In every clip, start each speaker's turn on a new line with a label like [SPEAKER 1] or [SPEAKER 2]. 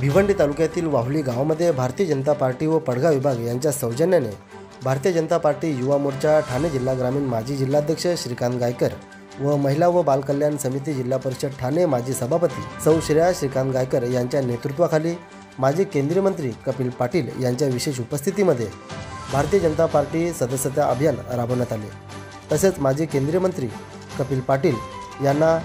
[SPEAKER 1] भिवंडी तालुक्यातील वाहुली गावामध्ये भारतीय जनता पार्टी व पडगाव विभाग यांच्या सौजन्याने भारतीय जनता पार्टी युवा मोर्चा ठाणे जिल्हा ग्रामीण माजी जिल्हाध्यक्ष श्रीकांत गायकर व महिला व बालकल्याण समिती जिल्हा परिषद ठाणे माजी सभापती सौ श्रेया श्रीकांत गायकर यांच्या नेतृत्वाखाली माजी केंद्रीय मंत्री कपिल पाटील यांच्या विशेष उपस्थितीमध्ये भारतीय जनता पार्टी सदस्यता अभियान राबवण्यात आले। तसेच माजी केंद्रीय मंत्री कपिल पाटील यांना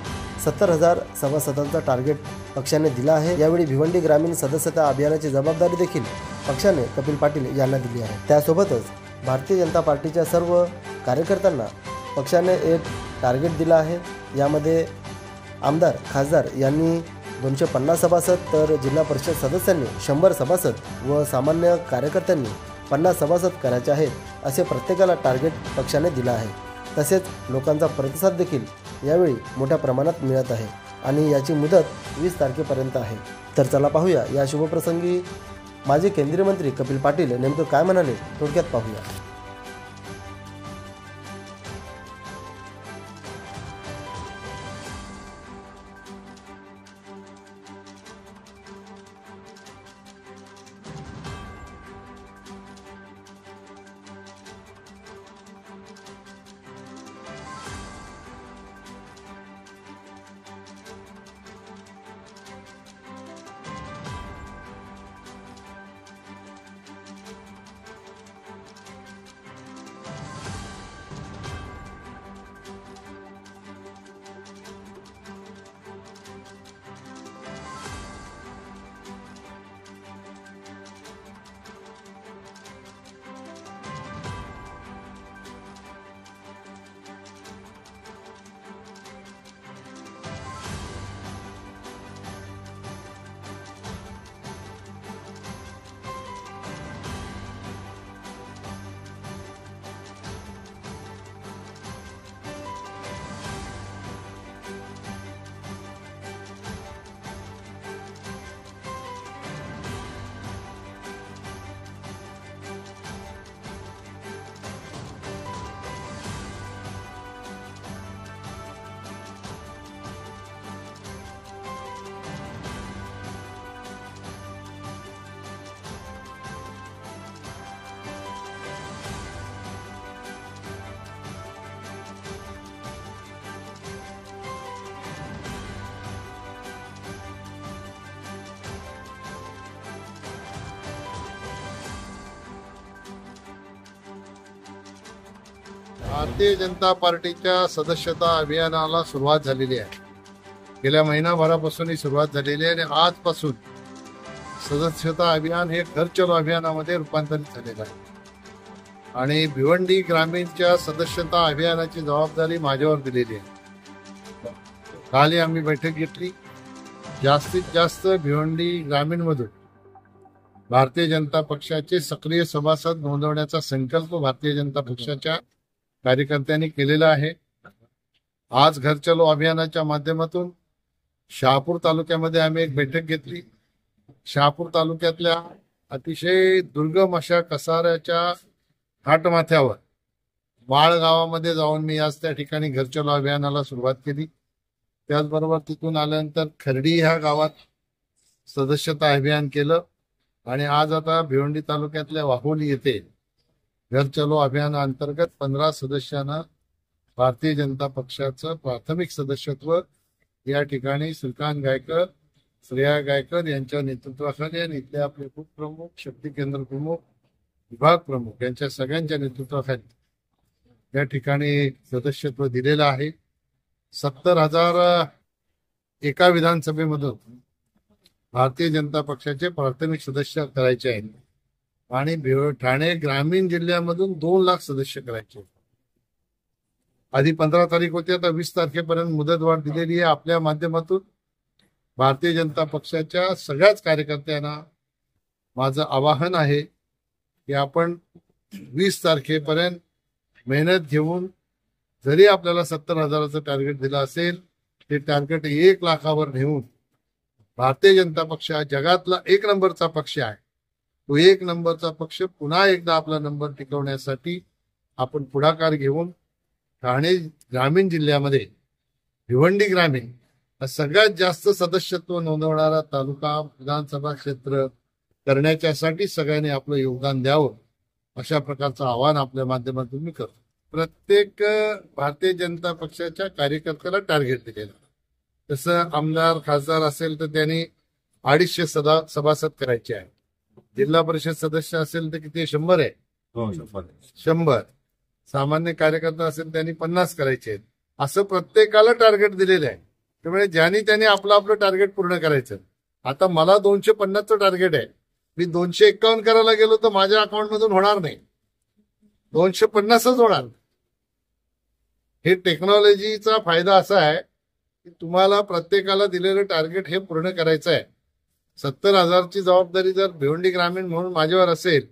[SPEAKER 1] 70,000 सभासदांचा टार्गेट पक्षाने दिला आहे। यावेळी भिवंडी ग्रामीण सदस्यता अभियानाची जबाबदारी देखील पक्षाने कपिल पाटील यांना दिली आहे। त्यासोबतच भारतीय जनता पार्टीच्या सर्व कार्यकर्त्यांना पक्षाने एक टार्गेट दिला आहे। यामध्ये आमदार खासदार यांनी 250 सभासद तर जिल्हा परिषद सदस्यांनी 100 सभासद व सामान्य कार्यकर्त्यांनी 50 सभासद करायचे आहेत असे प्रत्येकाला टार्गेट पक्षाने दिला आहे। तसेच लोकांचा प्रतिसाद देखील यावेळी मोठ्या प्रमाणात मिळत आहे आणि याची मुदत 20 तारखेपर्यंत आहे। तर चला पाहूया या शुभप्रसंगी माजी केंद्रीय मंत्री कपिल पाटील नेमकं काय म्हणाले, थोडक्यात पाहूया।
[SPEAKER 2] भारतीय जनता पार्टीच्या सदस्यता अभियानाला सुरुवात झालेली आहे। गेल्या महिनाभरापासून ही सुरुवात झालेली आहे आणि आजपासून सदस्यता अभियान हे घर चलो अभियानामध्ये रूपांतरित झालेलं आहे आणि भिवंडी ग्रामीणच्या सदस्यता अभियानाची जबाबदारी माझ्यावर दिलेली आहे। काल आम्ही बैठक घेतली। जास्तीत जास्त भिवंडी ग्रामीणमधून भारतीय जनता पक्षाचे सक्रिय सभासद नोंदवण्याचा संकल्प भारतीय जनता पक्षाच्या कार्यकर्त्यांनी केलेला आहे। आज घर चलो अभियानाच्या माध्यमातून शहापूर तालुक्यामध्ये आम्ही एक बैठक घेतली। शहापूर तालुक्यातल्या अतिशय दुर्गम अशा कसाऱ्याच्या घाटमाथ्यावर वाळ गावामध्ये जाऊन मी आज त्या ठिकाणी घर चलो अभियानाला सुरुवात केली। त्याचबरोबर तिथून आल्यानंतर खर्डी ह्या गावात सदस्यता अभियान केलं आणि आज आता भिवंडी तालुक्यातल्या वाहोली येथे घर चलो अभियानाअंतर्गत 15 सदस्यांना भारतीय जनता पक्षाचं प्राथमिक सदस्यत्व या ठिकाणी श्रीकांत गायकर, श्रेया गायकर यांच्या नेतृत्वाखाली आणि इथले आपले उपप्रमुख, शक्ती केंद्र प्रमुख, विभाग प्रमुख यांच्या सगळ्यांच्या नेतृत्वाखाली या ठिकाणी सदस्यत्व दिलेलं आहे। 70,000 एका विधानसभेमधून भारतीय जनता पक्षाचे प्राथमिक सदस्य करायचे आहेत आणि ठाणे ग्रामीण जिल्ह्यामधून 2 लाख सदस्य करायचे। आधी 15 तारीख होती, आता 20 तारखेपर्यंत मुदतवाढ दिलेली आहे। आपल्या माध्यमातून भारतीय जनता पक्षाच्या सगळ्याच कार्यकर्त्यांना माझं आवाहन आहे की आपण 20 तारखेपर्यंत मेहनत घेऊन जरी आपल्याला 70,000चं टार्गेट दिलं असेल ते टार्गेट 1 लाखावर नेऊन भारतीय जनता पक्ष जगातला 1 नंबरचा पक्ष आहे। तो 1 नंबरचा पक्ष पुन्हा एकदा आपला नंबर टिकवण्यासाठी आपण पुढाकार घेऊन ठाणे ग्रामीण जिल्ह्यामध्ये भिवंडी ग्रामीण सगळ्यात जास्त सदस्यत्व नोंदवणारा तालुका विधानसभा क्षेत्र करण्याच्यासाठी सगळ्यांनी आपलं योगदान द्यावं अशा प्रकारचं आवाहन आपल्या माध्यमातून मी करतो. प्रत्येक भारतीय जनता पक्षाच्या कार्यकर्त्याला टार्गेट दिलेलं. जसं आमदार खासदार असेल तर त्यांनी 250 सभासद करायचे आहे. जिल्हा परिषद सदस्य असेल तर किती 100 आहे. 100 सामान्य कार्यकर्ता असेल त्यांनी 50 करायचे आहेत. असं प्रत्येकाला टार्गेट दिलेलं आहे. त्यामुळे ज्यांनी त्यांनी आपलं टार्गेट पूर्ण करायचं. आता मला 250चं टार्गेट आहे. मी 251 करायला गेलो तर माझ्या अकाउंटमधून होणार नाही, 250च होणार. हे टेक्नॉलॉजीचा फायदा असा आहे की तुम्हाला प्रत्येकाला दिलेलं टार्गेट हे पूर्ण करायचं आहे. 70,000ची जबाबदारी जर भिवंडी ग्रामीण म्हणून माझ्यावर असेल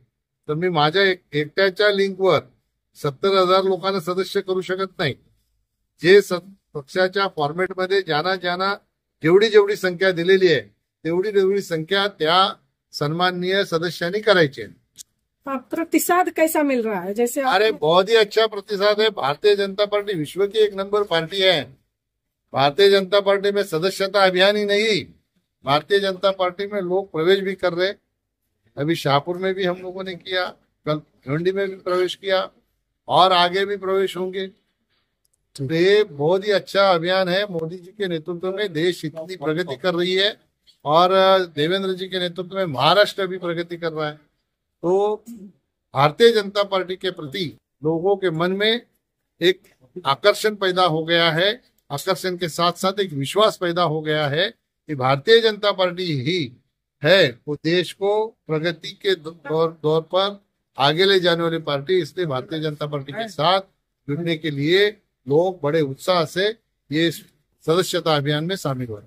[SPEAKER 2] तर मी माझ्या एकट्याच्या लिंकवर 70,000 लोकांना सदस्य करू शकत नाही. जे पक्षाच्या फॉर्मॅटमध्ये ज्यांना जेवढी संख्या दिलेली आहे तेवढी संख्या त्या सन्माननीय सदस्यांनी करायची है.
[SPEAKER 3] प्रतिसाद कैसा मिल रहा है? जैसे
[SPEAKER 2] अरे बहुत ही अच्छा प्रतिसाद है. भारतीय जनता पार्टी विश्व की 1 नंबर पार्टी है. भारतीय जनता पार्टी में सदस्यता अभियान ही नहीं, भारतीय जनता पार्टी में लोग प्रवेश भी कर रहे. अभी शाहपुर में भी हम लोगों ने किया, कल भिवंडी में भी प्रवेश किया और आगे भी प्रवेश होंगे. तो ये बहुत ही अच्छा अभियान है. मोदी जी के नेतृत्व में देश इतनी प्रगति कर रही है और देवेंद्र जी के नेतृत्व में महाराष्ट्र भी प्रगति कर रहा है. तो भारतीय जनता पार्टी के प्रति लोगों के मन में एक आकर्षण पैदा हो गया है. आकर्षण के साथ साथ एक विश्वास पैदा हो गया है कि भारतीय जनता पार्टी ही है वो देश को प्रगति के दौर पर आगे ले जाने वाली पार्टी. इसलिए भारतीय जनता पार्टी के साथ जुड़ने के लिए लोग बड़े उत्साह से ये सदस्यता अभियान में शामिल हुए.